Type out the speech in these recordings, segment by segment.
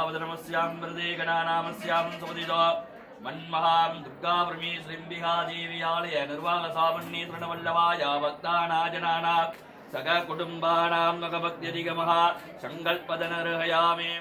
वदनमस्यां वरदे गणानामस्यां सुपतितो मन्महां दुर्गा परमी श्रीम्बिका देवी आलय निर्वाह सावन्नी तृणवल्लभाय भक्तानाजनाना सग कुटुम्बानां नगभक्त्यधिगमः सङ्कल्पदनर्हयामि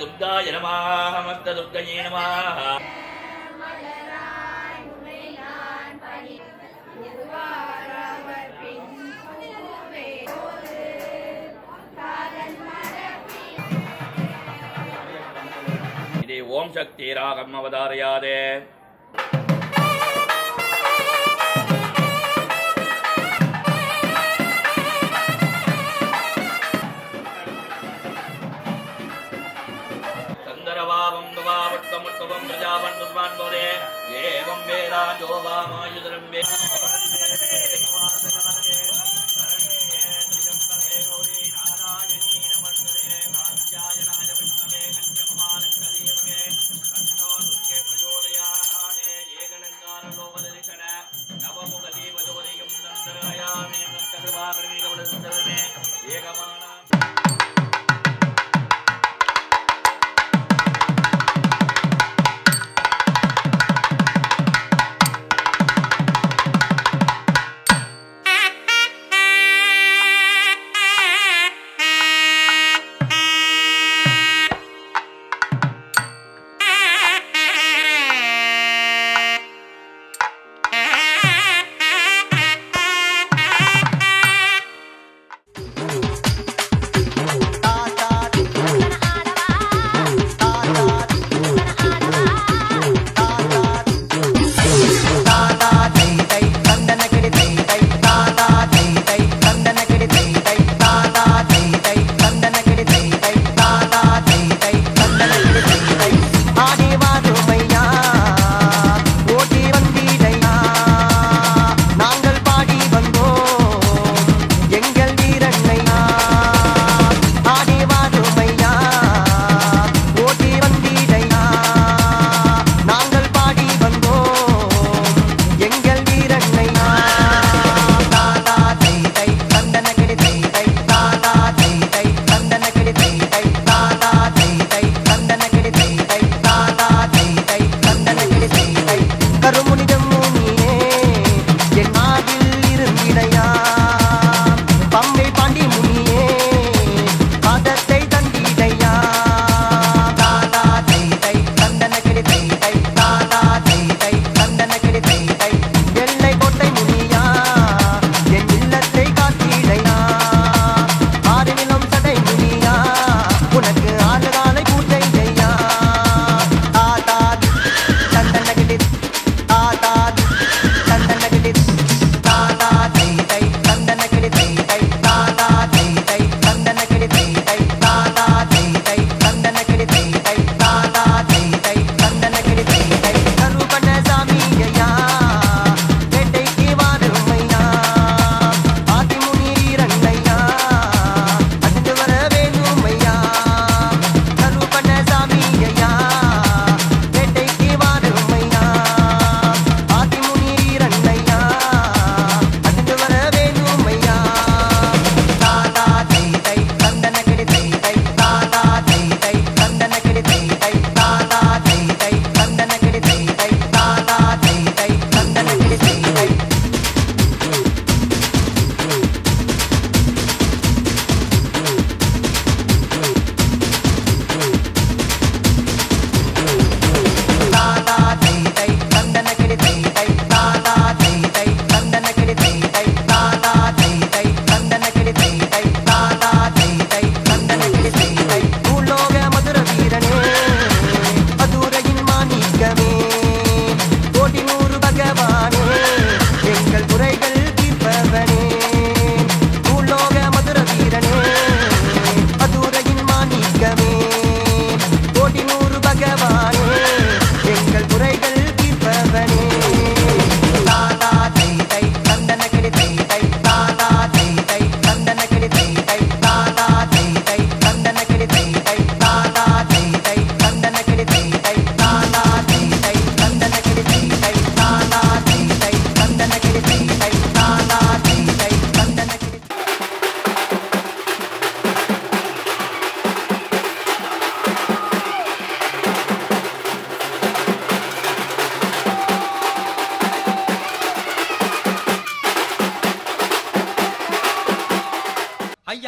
दुर्गाय नमः मक्तदुर्गये नमः इदे ओम शक्ति रागम अवतारयादे एवं वेदा जो वामायुधरं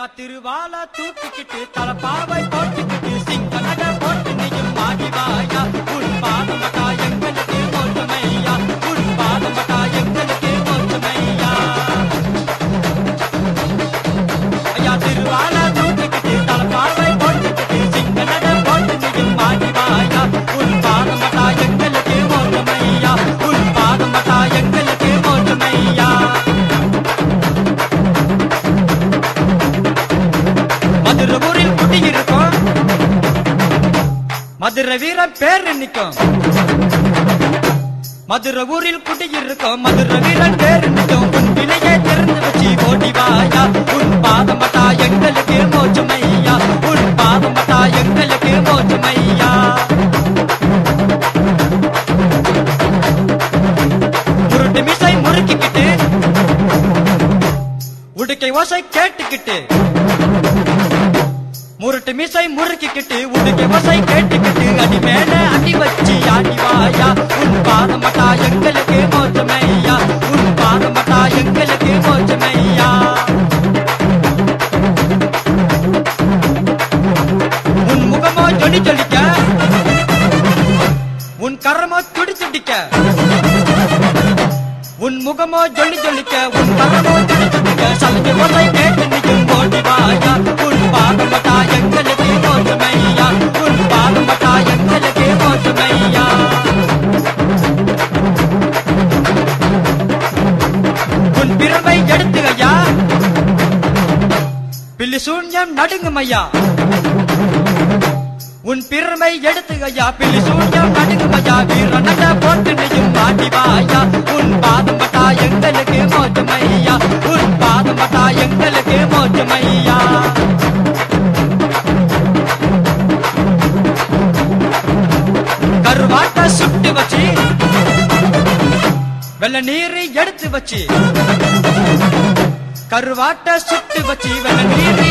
ஐயா திருவால தூக்கிக்கிட்டு தலப்பாவை போட்டுக்கிட்டு சிங்க நட போட்டு நீயும் ஆடிவாயா உன் பாதமட்டா எங்களுக்கு மோசமையா உன் பாதமட்டா எங்களுக்கு மோசமையா ஐயா திருவால தூக்கிக்கிட்டு தலப்பாவை போட்டுக்கிட்டு சிங்க நட போட்டு நீயும் ஆடிவாயா உன் பாதமட்டா எங்களுக்கு மோசமையா உன் பாதமட்டா எங்களுக்கு மோசமையா மதுரை ஊரில் குடியிருக்கும் மதுரை வீரன் பேர் நிற்கும் மதுரை ஊரில் குடியிருக்கும் மதுரை வீரன் பேர் நிற்கும் உன் விலையை திறந்து வச்சு ஓடிவாயா உன் பாதமட்டா எங்களுக்கு மோசமையா உன் பாதமட்டா எங்களுக்கு மோசமையா முருட்டு மிசை முறுக்கிக்கிட்டு உடுக்கை ஓசை கேட்டுக்கிட்டு முருட்டு மிசை முறுக்கிக்கிட்டு உடுக்கை ஓசை கேட்டுக்கிட்டு அடி மேல அடி வச்சு ஆடிவாயா உன் பாதமட்டா எங்களுக்கு மோசமையா உன் பாதமட்டா எங்களுக்கு மோசமையா உன் முகமோ ஜொலி ஜொலிக்க உன் கரமோ துடி துடிக்க உன் முகமோ ஜொலி ஜொலிக்க உன் கரமோ துடி துடிக்க சலங்கை ஓசை கேட்டு நிற்கும் ஓடிவாயா உன் பாதமட்டா எங்களுக்கு மோசமையா உன் பாதமட்டா எங்களுக்கு மோசமையா உன் பிறவை எடுத்து ஐயா பில்லி சூன்யம் நடுங்குமையா உன் பிறமை எடுத்து ஐயா பில்லி சூன்யம் நடுங்குமையா வீர நட போட்டு நீயும் ஆடிவாயா உன் பாதமட்டா எங்களுக்கு மோசமையா உன் பாதமட்டா எங்களுக்கு மோசமையா கருவாட்ட சுட்டு வச்சு வெள்ள நீரை எடுத்து வச்சு கருவாட்ட சுட்டு வச்சு வெள்ள நீரை